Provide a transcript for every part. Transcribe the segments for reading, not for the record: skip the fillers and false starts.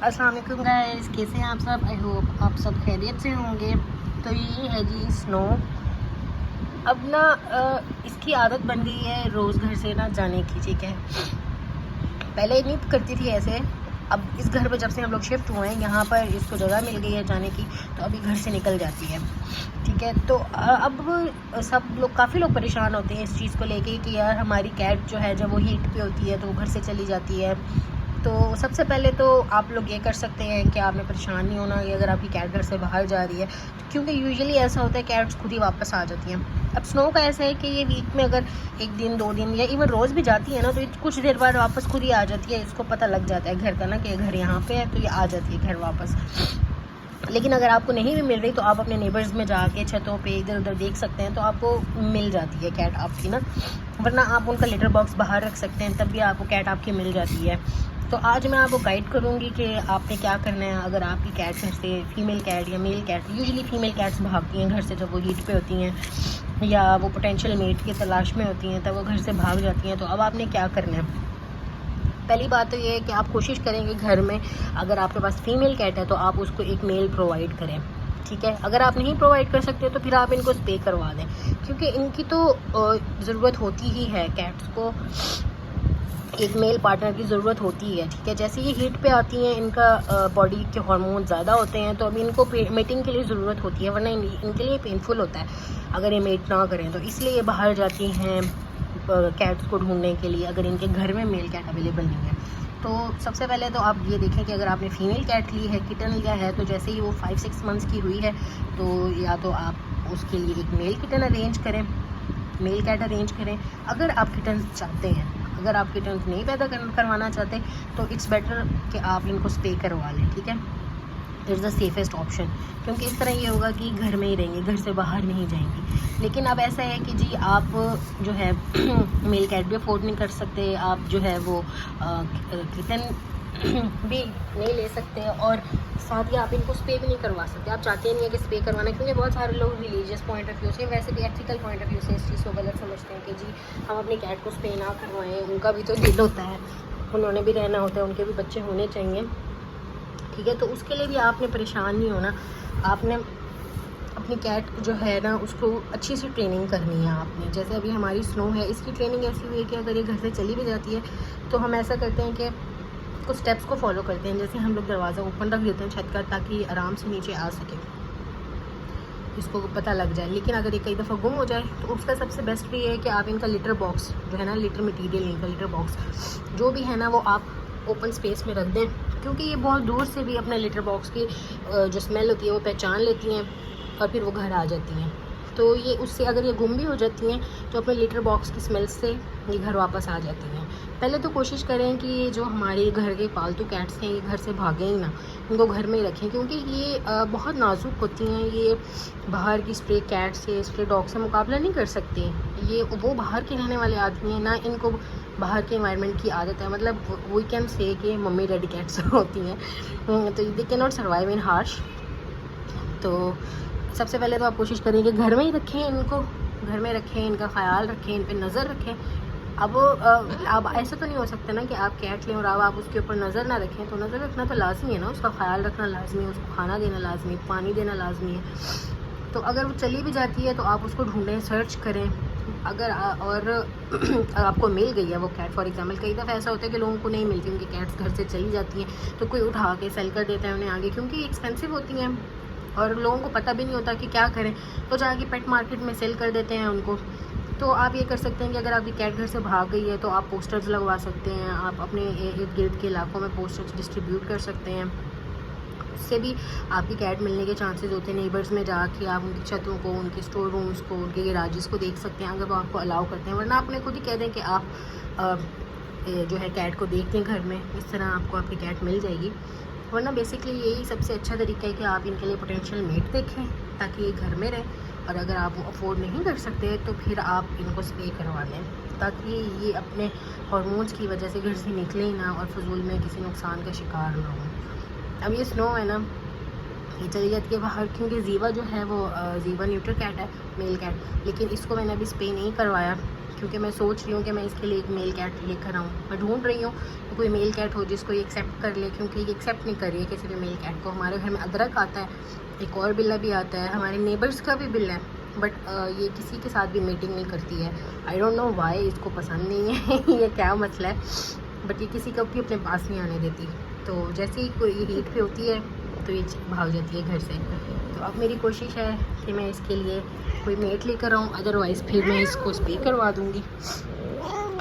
अस्सलाम वालेकुम गाइस, कैसे हैं आप सब। आई होप आप सब खैरियत से होंगे। तो ये है जी स्नो। अब ना इसकी आदत बन गई है रोज़ घर से ना जाने की, ठीक है। पहले नहीं करती थी ऐसे। अब इस घर पर जब से हम लोग शिफ्ट हुए हैं यहाँ पर इसको जगह मिल गई है जाने की, तो अभी घर से निकल जाती है, ठीक है। तो अब सब लोग, काफ़ी लोग परेशान होते हैं इस चीज़ को लेके कि यार हमारी कैट जो है जब वो हीट पे होती है तो वो घर से चली जाती है। तो सबसे पहले तो आप लोग ये कर सकते हैं कि आपने परेशान नहीं होना कि अगर आपकी कैट घर से बाहर जा रही है, क्योंकि यूजुअली ऐसा होता है कैट्स खुद ही वापस आ जाती हैं। अब स्नो का ऐसा है कि ये वीक में अगर एक दिन 2 दिन या इवन रोज़ भी जाती है ना, तो कुछ देर बाद वापस खुद ही आ जाती है। इसको पता लग जाता है घर का ना कि घर यहाँ पे है, तो ये आ जाती है घर वापस। लेकिन अगर आपको नहीं भी मिल रही तो आप अपने नेबर्स में जाके छतों पे इधर उधर देख सकते हैं, तो आपको मिल जाती है कैट आपकी ना। वरना आप उनका लिटर बॉक्स बाहर रख सकते हैं, तब भी आपको कैट आपकी मिल जाती है। तो आज मैं आपको गाइड करूँगी कि आपने क्या करना है। अगर आपकी कैट घर से, फीमेल कैट या male cat, usually female cats भागती हैं घर से जब वो हीट पे होती हैं या वो पोटेंशियल मेट की तलाश में होती हैं, तब वो घर से भाग जाती हैं। तो अब आपने क्या करना है। पहली बात तो ये है कि आप कोशिश करेंगे घर में, अगर आपके पास फीमेल कैट है तो आप उसको एक मेल प्रोवाइड करें, ठीक है। अगर आप नहीं प्रोवाइड कर सकते तो फिर आप इनको स्पे करवा दें, क्योंकि इनकी तो ज़रूरत होती ही है, कैट्स को एक मेल पार्टनर की ज़रूरत होती है, ठीक है। जैसे ये हीट पे आती हैं, इनका बॉडी के हार्मोन ज़्यादा होते हैं, तो अभी इनको मेटिंग के लिए ज़रूरत होती है, वरना इनके लिए पेनफुल होता है अगर ये मेट ना करें। तो इसलिए ये बाहर जाती हैं कैट्स को ढूंढने के लिए, अगर इनके घर में मेल कैट अवेलेबल नहीं है। तो सबसे पहले तो आप ये देखें कि अगर आपने फीमेल कैट ली है, किटन लिया है, तो जैसे ही वो 5-6 मंथ्स की हुई है, तो या तो आप उसके लिए एक मेल किटन अरेंज करें, मेल कैट अरेंज करें। अगर आप किटन चाहते हैं, अगर आप किटन नहीं पैदा करवाना चाहते, तो इट्स बेटर कि आप इनको स्पे करवा लें, ठीक है। इट्स द सेफेस्ट ऑप्शन, क्योंकि इस तरह ये होगा कि घर में ही रहेंगे, घर से बाहर नहीं जाएंगी। लेकिन अब ऐसा है कि जी आप जो है मेल कैट भी अफोर्ड नहीं कर सकते, आप जो है वो किटन भी नहीं ले सकते, और साथ ही आप इनको स्पे भी नहीं करवा सकते। आप चाहते नहीं है कि स्पे करवाना, क्योंकि बहुत सारे लोग रिलीजियस पॉइंट ऑफ व्यू से, वैसे भी एथिकल पॉइंट ऑफ व्यू से इस चीज़ को गलत समझते हैं कि जी हम अपनी कैट को स्पे ना करवाएं। उनका भी तो दिल होता है, उन्होंने भी रहना होता है, उनके भी बच्चे होने चाहिए, ठीक है। तो उसके लिए भी आपने परेशान नहीं होना। आपने अपनी कैट जो है ना, उसको अच्छी सी ट्रेनिंग करनी है आपने। जैसे अभी हमारी स्नो है, इसकी ट्रेनिंग ऐसी हुई है कि अगर ये घर से चली भी जाती है तो हम ऐसा करते हैं कि कुछ स्टेप्स को फॉलो करते हैं। जैसे हम लोग दरवाज़ा ओपन रख देते हैं छत का, ताकि आराम से नीचे आ सके, इसको पता लग जाए। लेकिन अगर ये कई दफ़ा गुम हो जाए तो उसका सबसे बेस्ट भी है कि आप इनका लिटर बॉक्स जो है ना, लिटर मटीरियल, इनका लिटर बॉक्स जो भी है ना, वो आप ओपन स्पेस में रख दें, क्योंकि ये बहुत दूर से भी अपने लिटर बॉक्स की जो स्मेल होती है वो पहचान लेती हैं और फिर वो घर आ जाती हैं। तो ये उससे अगर ये गुम भी हो जाती हैं तो अपने लिटर बॉक्स की स्मेल से ये घर वापस आ जाती हैं। पहले तो कोशिश करें कि ये जो हमारे घर के पालतू कैट्स हैं, ये घर से भागें ही ना, इनको घर में ही रखें, क्योंकि ये बहुत नाजुक होती हैं। ये बाहर की स्ट्रे कैट से, स्ट्रे डॉग से मुकाबला नहीं कर सकती। ये वो बाहर के रहने वाले आदमी हैं ना, इनको बाहर के एनवायरनमेंट की आदत है। मतलब वी कैन से कि मम्मी डैडी कैट्स होती हैं, तो they can not survive in harsh. तो सबसे पहले तो आप कोशिश करें कि घर में ही रखें इनको, घर में रखें, इनका ख्याल रखें, इन पे नज़र रखें। अब ऐसा तो नहीं हो सकता ना कि आप कैट लें और अब आप उसके ऊपर नज़र ना रखें। तो नज़र रखना तो लाजमी है ना, उसका ख्याल रखना लाजमी है, उसको खाना देना लाजमी, पानी देना लाजमी है। तो अगर वो चली भी जाती है तो आप उसको ढूंढें, सर्च करें। अगर और आपको मिल गई है वो कैट, फॉर एग्जांपल कई दफ़ा ऐसा होता है कि लोगों को नहीं मिलती, उनकी कैट्स घर से चली जाती हैं, तो कोई उठा के सेल कर देता है उन्हें आगे, क्योंकि एक्सपेंसिव होती हैं और लोगों को पता भी नहीं होता कि क्या करें, तो जाके पेट मार्केट में सेल कर देते हैं उनको। तो आप ये कर सकते हैं कि अगर आपकी कैट घर से भाग गई है तो आप पोस्टर्स लगवा सकते हैं, आप अपने इर्द गिर्द के इलाकों में पोस्टर्स डिस्ट्रीब्यूट कर सकते हैं। उससे भी आपकी कैट मिलने के चांसेस होते हैं। नेबर्स में जाके आप उनकी छतों को, उनके स्टोर रूम्स को, उनके गैराजेस को देख सकते हैं, अगर वो आपको अलाउ करते हैं। वरना आपने खुद ही कह दें कि आप जो है कैट को देखते हैं घर में, इस तरह आपको आपकी कैट मिल जाएगी। वरना बेसिकली यही सबसे अच्छा तरीका है कि आप इनके लिए पोटेंशियल मेट देखें, ताकि ये घर में रहें। और अगर आप वो अफोर्ड नहीं कर सकते तो फिर आप इनको स्पे करवा लें, ताकि ये अपने हार्मोन्स की वजह से घर से निकले ही ना और फजूल में किसी नुकसान का शिकार ना हो। अब ये स्नो है ना, ये चली जाती है बाहर, क्योंकि जीवा जो है वो जीवा न्यूट्रल कैट है, मेल कैट, लेकिन इसको मैंने अभी स्पे नहीं करवाया, क्योंकि मैं सोच रही हूँ कि मैं इसके लिए एक मेल कैट लेकर आऊँ। मैं ढूंढ रही हूँ कि कोई मेल कैट हो जिसको ये एक्सेप्ट कर ले, क्योंकि ये एक्सेप्ट नहीं कर रही है किसी भी मेल कैट को। हमारे घर में अदरक आता है, एक और बिल्ला भी आता है, हमारे नेबर्स का भी बिल्ला है, बट ये किसी के साथ भी मीटिंग नहीं करती है। आई डोंट नो वाई, इसको पसंद नहीं है ये क्या मसला है, बट ये किसी को भी अपने पास नहीं आने देती। तो जैसे ही कोई हीट पे होती है तो ये भाग जाती है घर से। तो अब मेरी कोशिश है कि मैं इसके लिए कोई मेट लेकर आऊँ, अदरवाइज़ फिर मैं इसको स्प्रे करवा दूँगी।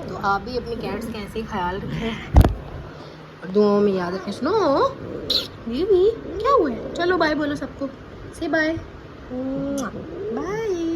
तो आप भी अपनी कैट्स का ऐसे ही ख्याल रखें और दुआओं में याद रखें। सुनो ये भी क्या हुआ है? चलो बाय बोलो सबको, से बाय बाय।